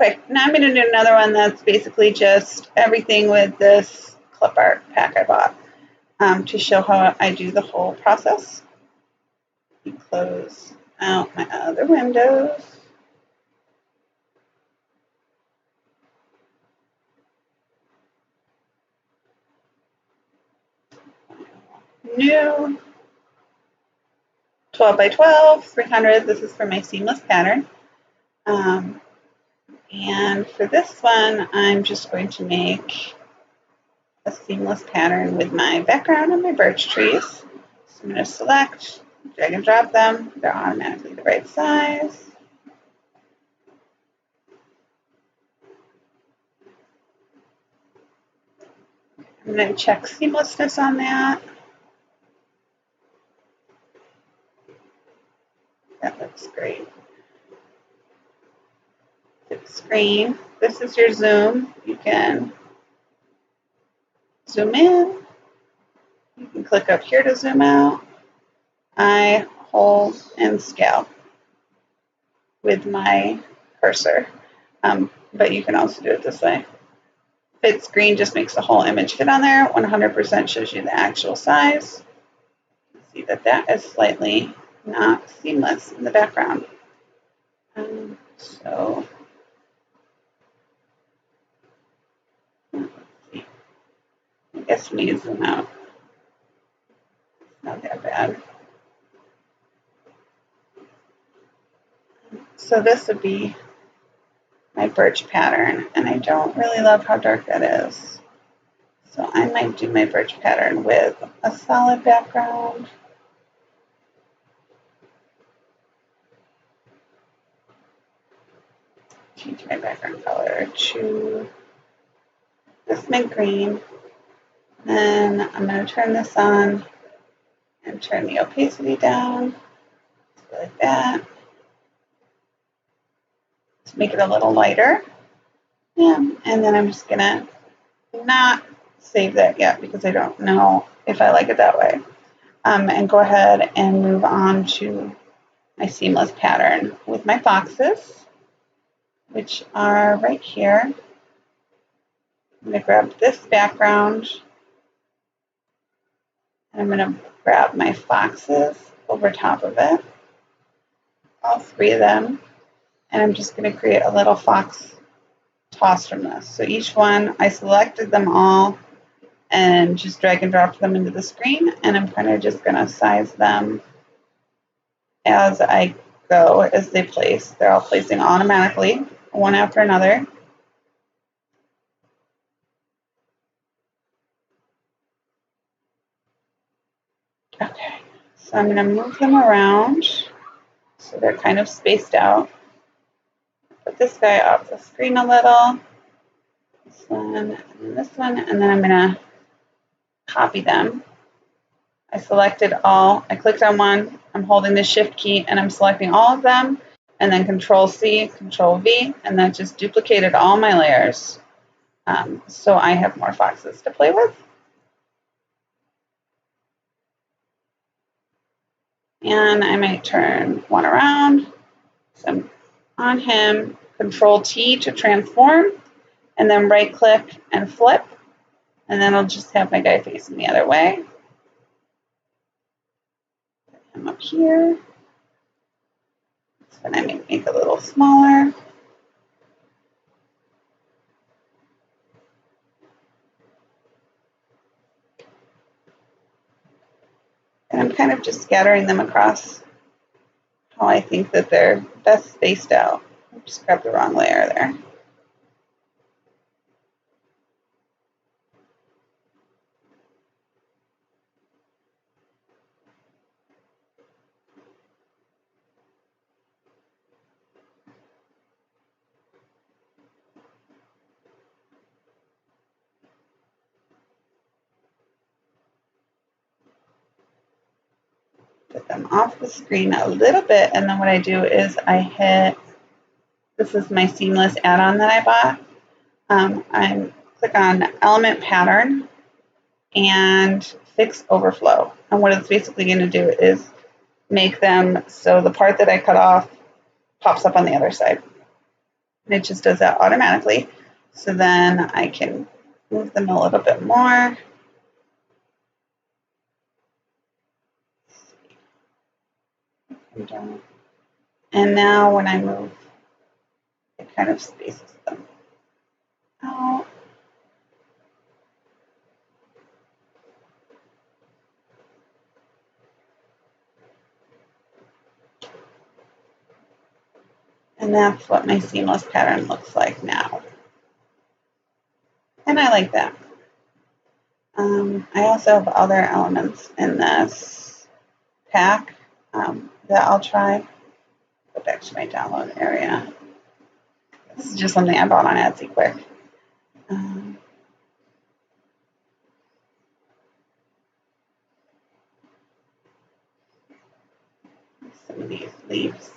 Okay, now I'm going to do another one that's basically just everything with this clip art pack I bought to show how I do the whole process. Close out my other windows. New 12 by 12, 300. This is for my seamless pattern. And for this one, I'm just going to make a seamless pattern with my background and my birch trees. So I'm going to select, drag and drop them. They're automatically the right size. I'm going to check seamlessness on that. That looks great. Hit screen. This is your zoom. You can zoom in. You can click up here to zoom out. I hold and scale with my cursor, but you can also do it this way. Fit screen just makes the whole image fit on there. 100% shows you the actual size. You see that that is slightly not seamless in the background. So let's see. I guess we need to zoom out. It's not that bad. So this would be my birch pattern, and I don't really love how dark that is. So I might do my birch pattern with a solid background. Change my background color to this mint green. Then I'm going to turn this on and turn the opacity down like that to make it a little lighter. Yeah, and then I'm just going to not save that yet because I don't know if I like it that way. And go ahead and move on to my seamless pattern with my foxes, which are right here. I'm going to grab this background, and I'm going to grab my foxes over top of it, all three of them, and I'm just going to create a little fox toss from this. So each one, I selected them all and just drag and drop them into the screen, and I'm kind of just going to size them as I go, as they place. They're all placing automatically, one after another. Okay, so I'm going to move them around so they're kind of spaced out. Put this guy off the screen a little, this one, and then this one, and then I'm going to copy them. I selected all, I clicked on one, I'm holding the shift key and I'm selecting all of them, and then Control C, Control V, and that just duplicated all my layers. So I have more foxes to play with. And I might turn one around. So I'm on him, Control T to transform, and then right click and flip. And then I'll just have my guy facing the other way. Put him up here. So then I make a little smaller. And I'm kind of just scattering them across how I think that they're best spaced out. I just grabbed the wrong layer there. Put them off the screen a little bit, and then what I do is I hit, this is my seamless add-on that I bought. I click on Element Pattern and Fix Overflow. And what it's basically going to do is make them so the part that I cut off pops up on the other side. And it just does that automatically. So then I can move them a little bit more. And now when I move, it kind of spaces them out. And that's what my seamless pattern looks like now. And I like that. I also have other elements in this pack that I'll try. Go back to my download area. This is just something I bought on Etsy quick. Some of these leaves.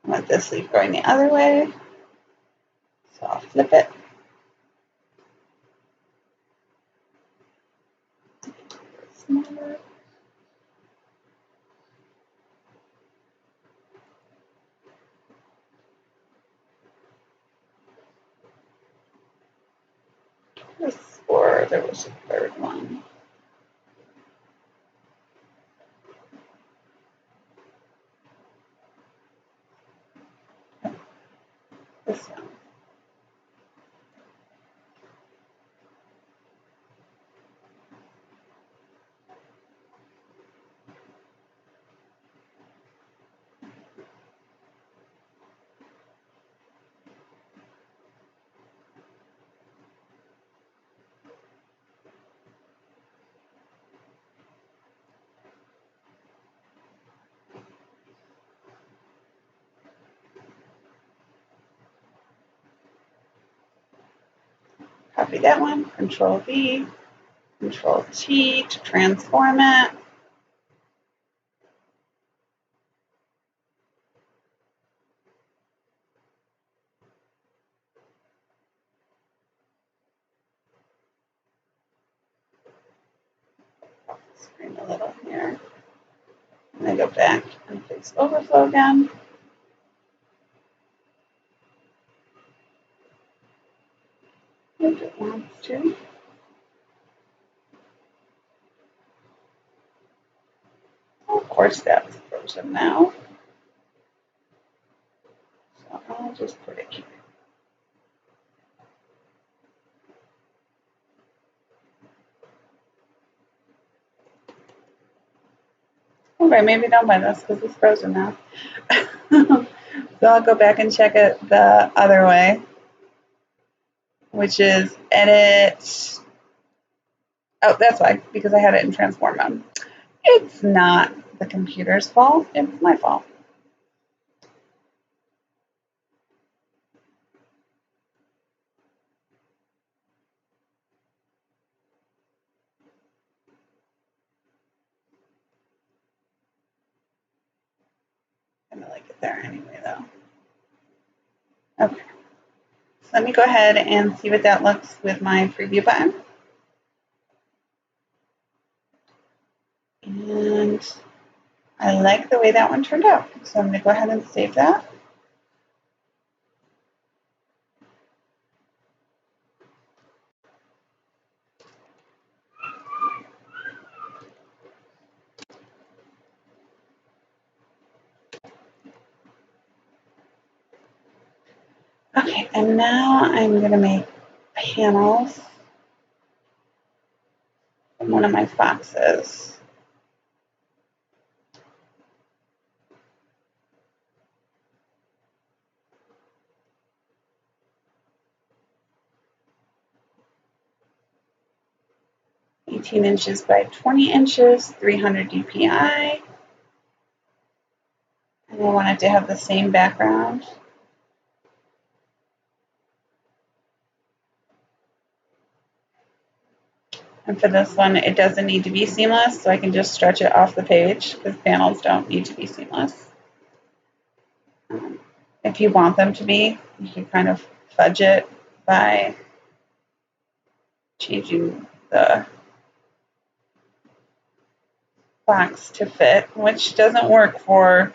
I want this leaf going the other way. So I'll flip it. Smaller. Or there was a third one. This one. Copy that one, Control V, Control T to transform it. Screen a little here. And I go back and place Overflow again. If it wants to. Of course, that's frozen now. So I'll just put it here. Okay, maybe don't buy this because it's frozen now. So I'll go back and check it the other way, which is edit. Oh, that's why, because I had it in transform mode. It's not the computer's fault, it's my fault. I kind of like it there anyway, though. Okay. So let me go ahead and see what that looks with my preview button. And I like the way that one turned out. So I'm going to go ahead and save that. Okay, and now I'm going to make panels from one of my foxes. (18 inches by 20 inches, 300 DPI. And I want it to have the same background. And for this one, it doesn't need to be seamless, so I can just stretch it off the page because panels don't need to be seamless. If you want them to be, you can kind of fudge it by changing the box to fit, which doesn't work for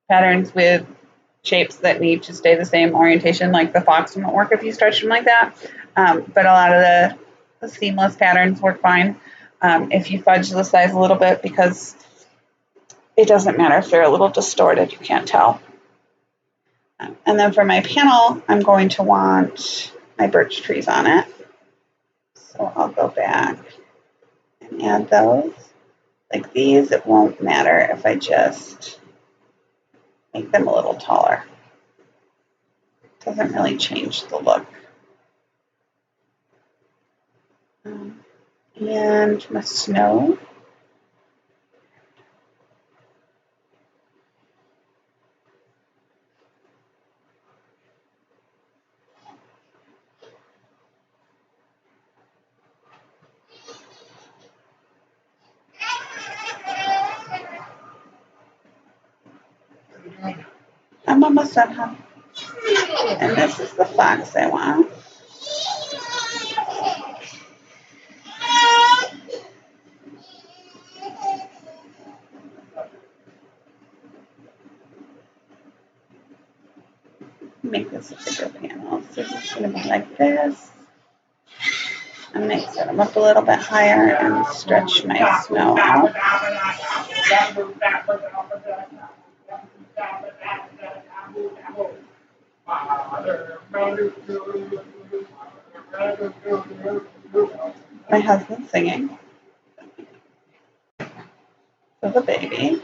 patterns with shapes that need to stay the same orientation. Like the fox won't work if you stretch them like that, but a lot of the seamless patterns work fine if you fudge the size a little bit, because it doesn't matter if they're a little distorted, you can't tell. And then for my panel, I'm going to want my birch trees on it. So I'll go back and add those. Like these, it won't matter if I just make them a little taller. Doesn't really change the look. And my snow. I'm almost done, huh? And this is the fox I want. Make this a bigger panel. So it's going to be like this. I might set them up a little bit higher and stretch my snow out. My husband's singing. So the baby.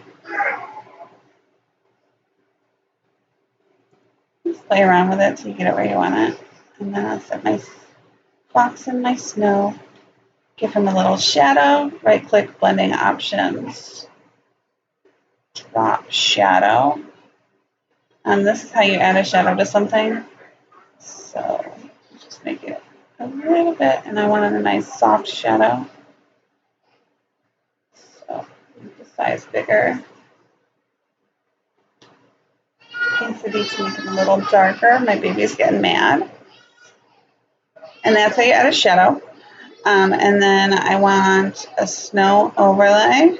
Just play around with it till you get it where you want it. And then I'll set my fox in my snow. Give him a little shadow. Right click, blending options. Drop shadow. This is how you add a shadow to something. So just make it a little bit, and I want a nice soft shadow. So make the size bigger. Intensity to make it a little darker. My baby's getting mad. And that's how you add a shadow. And then I want a snow overlay,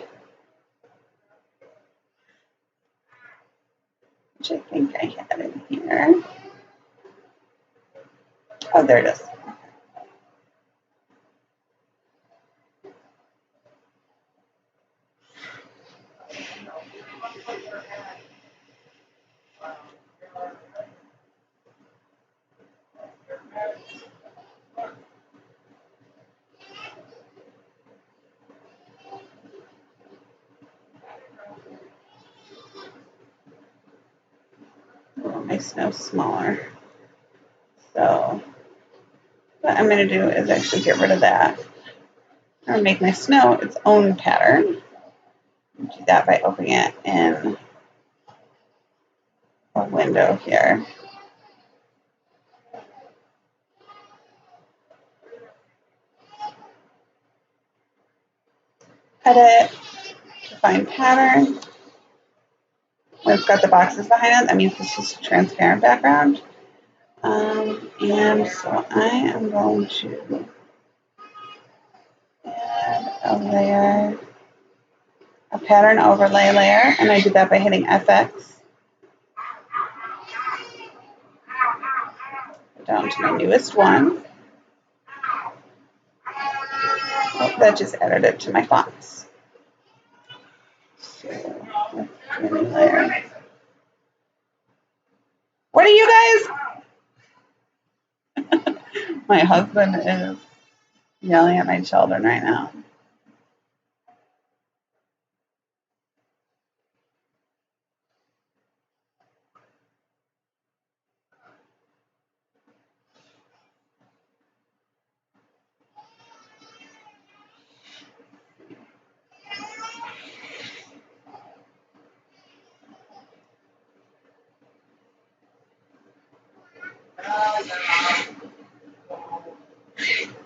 which I think I had in here. Oh, there it is. My snow smaller. So what I'm going to do is actually get rid of that. I'm going to make my snow its own pattern. Do that by opening it in a window here. Edit, define pattern. When it's got the boxes behind it, that means it's just a transparent background. And so I am going to add a layer, a pattern overlay layer, and I did that by hitting FX. Go down to my newest one. Oh, that just added it to my fonts. So let's do a new layer. What are you guys? My husband is yelling at my children right now.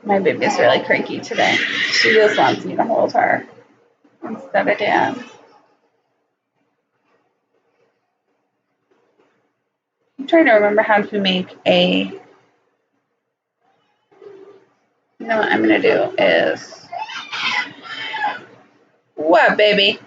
My baby's really cranky today. She just wants me to hold her instead of Dad. I'm trying to remember how to make a... You know what I'm going to do is... What, baby?